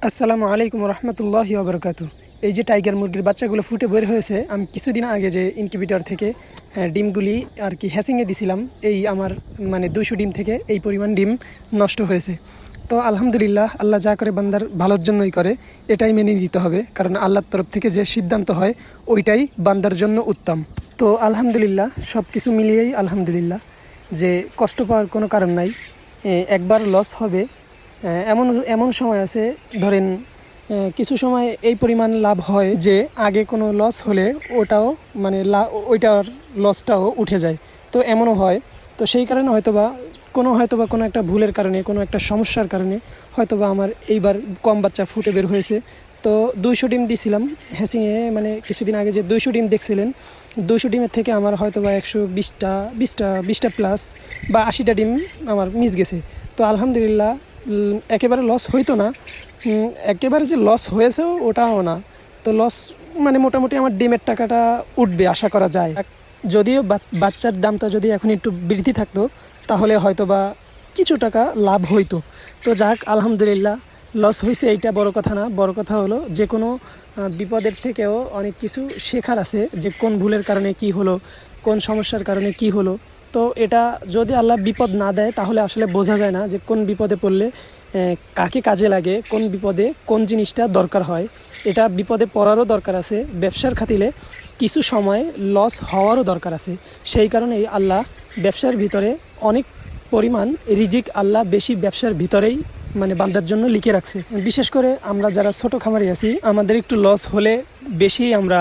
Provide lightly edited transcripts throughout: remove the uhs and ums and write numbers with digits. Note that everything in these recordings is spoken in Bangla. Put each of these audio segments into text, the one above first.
আসসালামু আলাইকুম রহমতুল্লাহি ওবরকাতু। এই যে টাইগার মুরগির বাচ্চাগুলো ফুটে বের হয়েছে, আমি কিছুদিন আগে যে ইনকিউবেটর থেকে ডিমগুলি আর কি হ্যাচিংয়ে দিছিলাম, এই আমার 200 ডিম থেকে এই পরিমাণ ডিম নষ্ট হয়েছে। তো আলহামদুলিল্লাহ, আল্লাহ যা করে বান্দার ভালোর জন্যই করে, এটাই মেনে নিতে হবে, কারণ আল্লাহর তরফ থেকে যে সিদ্ধান্ত হয় ওইটাই বান্দার জন্য উত্তম। তো আলহামদুলিল্লাহ, সব কিছু মিলিয়েই আলহামদুলিল্লাহ, যে কষ্ট পাওয়ার কোনো কারণ নাই। একবার লস হবে, এমন এমন সময় আছে, ধরেন কিছু সময় এই পরিমাণ লাভ হয় যে আগে কোনো লস হলে ওটাও ওইটার লসটাও উঠে যায়। তো এমনও হয়। তো সেই কারণে হয়তোবা কোনো একটা ভুলের কারণে, কোনো একটা সমস্যার কারণে হয়তোবা আমার এইবার কম বাচ্চা ফুটে বের হয়েছে। তো 200 ডিম দিয়েছিলাম হ্যাচিংয়ে, কিছুদিন আগে যে 200 ডিম দেখছিলেন, 200 ডিমের থেকে আমার হয়তোবা 120টা প্লাস বা 80টা ডিম আমার মিস গেছে। তো আলহামদুলিল্লাহ, একেবারে লস হইতো না, একেবারে যে লস হয়েছেও ওটাও না। তো লস মোটামুটি আমার ডিমের টাকাটা উঠবে আশা করা যায়। যদিও বাচ্চার দামটা যদি এখন একটু বৃদ্ধি থাকতো তাহলে হয়তো বা কিছু টাকা লাভ হইতো। তো যাক, আলহামদুলিল্লাহ, লস হয়েছে এইটা বড় কথা না। বড় কথা হলো যে কোনো বিপদের থেকেও অনেক কিছু শেখার আছে, যে কোন ভুলের কারণে কি হলো, কোন সমস্যার কারণে কি হলো। তো এটা যদি আল্লাহ বিপদ না দেয় তাহলে আসলে বোঝা যায় না যে কোন বিপদে পড়লে কাকে কাজে লাগে, কোন বিপদে কোন জিনিসটা দরকার হয়। এটা বিপদে পড়ারও দরকার আছে, ব্যবসার খাতিলে কিছু সময় লস হওয়ারও দরকার আছে। সেই কারণেই আল্লাহ ব্যবসার ভিতরে অনেক পরিমাণ রিজিক আল্লাহ বেশি ব্যবসার ভিতরেই বান্দার জন্য লিখে রাখছে। বিশেষ করে আমরা যারা ছোট খামারি আছি, আমাদের একটু লস হলে বেশি আমরা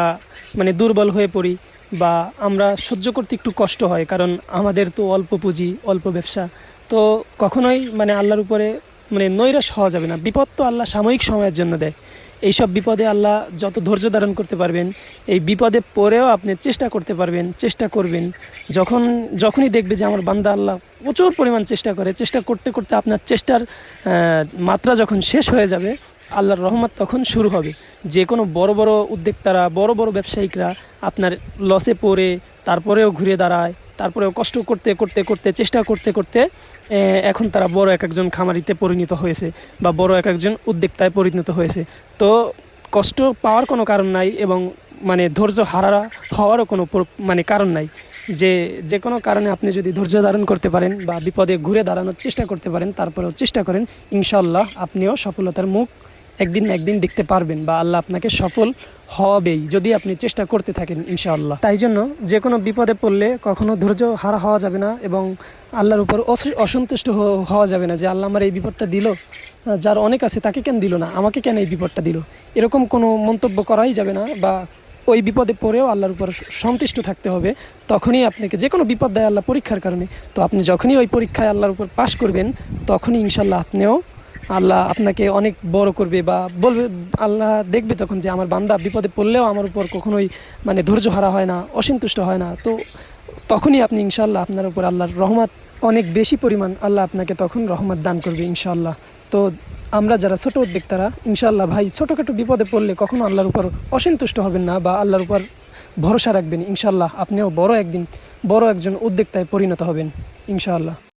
দুর্বল হয়ে পড়ি, বা আমরা সহ্য করতে একটু কষ্ট হয়, কারণ আমাদের তো অল্প পুঁজি, অল্প ব্যবসা। তো কখনোই আল্লাহর উপরে নৈরাশ হওয়া যাবে না। বিপদ তো আল্লাহ সাময়িক সময়ের জন্য দেয়। এইসব বিপদে আল্লাহ যত ধৈর্য ধারণ করতে পারবেন, এই বিপদে পড়েও আপনি চেষ্টা করতে পারবেন, চেষ্টা করবেন। যখনই দেখবে যে আমার বান্দা আল্লাহ প্রচুর পরিমাণ চেষ্টা করতে করতে আপনার চেষ্টার মাত্রা যখন শেষ হয়ে যাবে, আল্লাহর রহমত তখন শুরু হবে। যে কোনো বড় বড় উদ্যোক্তারা, বড় বড় ব্যবসায়িকরা আপনার লসে পড়ে তারপরেও ঘুরে দাঁড়ায়, তারপরেও কষ্ট করতে করতে করতে চেষ্টা করতে করতে এখন তারা বড় একজন খামারিতে পরিণত হয়েছে, বা বড় একজন উদ্যোক্তায় পরিণত হয়েছে। তো কষ্ট পাওয়ার কোনো কারণ নাই, এবং ধৈর্য হওয়ারও কোনো কারণ নাই। যে কোনো কারণে আপনি যদি ধৈর্য ধারণ করতে পারেন বা বিপদে ঘুরে দাঁড়ানোর চেষ্টা করতে পারেন, তারপরেও চেষ্টা করেন, ইনশাআল্লাহ আপনিও সফলতার মুখ একদিন না একদিন দেখতে পারবেন, বা আল্লাহ আপনাকে সফল হবেই যদি আপনি চেষ্টা করতে থাকেন, ইনশাআল্লাহ। তাই জন্য যে কোনো বিপদে পড়লে কখনো ধৈর্য হারা হওয়া যাবে না, এবং আল্লাহর উপর অসন্তুষ্ট হওয়া যাবে না যে আল্লাহ আমার এই বিপদটা দিল, যার অনেক আছে তাকে কেন দিল না, আমাকে কেন এই বিপদটা দিল, এরকম কোনো মন্তব্য করাই যাবে না। বা ওই বিপদে পড়েও আল্লাহর উপর সন্তুষ্ট থাকতে হবে। তখনই আপনাকে যে কোনো বিপদ দেয় আল্লাহ পরীক্ষার কারণে। তো আপনি যখনই ওই পরীক্ষায় আল্লাহর উপর পাশ করবেন, তখনই ইনশাআল্লাহ আল্লাহ আপনাকে অনেক বড় করবে, বা বলবে, আল্লাহ দেখবে তখন যে আমার বান্দা বিপদে পড়লেও আমার উপর কখনোই ধৈর্য হারা হয় না, অসন্তুষ্ট হয় না। তো তখনই আপনি ইনশাআল্লাহ আপনার উপর আল্লাহর রহমত অনেক বেশি পরিমাণ আল্লাহ আপনাকে তখন রহমত দান করবে, ইনশাআল্লাহ। তো আমরা যারা ছোট উদ্যোক্তারা, ইনশাআল্লাহ ভাই, ছোটোখাটো বিপদে পড়লে কখনো আল্লাহর উপর অসন্তুষ্ট হবেন না, বা আল্লাহর উপর ভরসা রাখবেন। ইনশাআল্লাহ আপনিও বড় একজন উদ্যোক্তায় পরিণত হবেন, ইনশাআল্লাহ।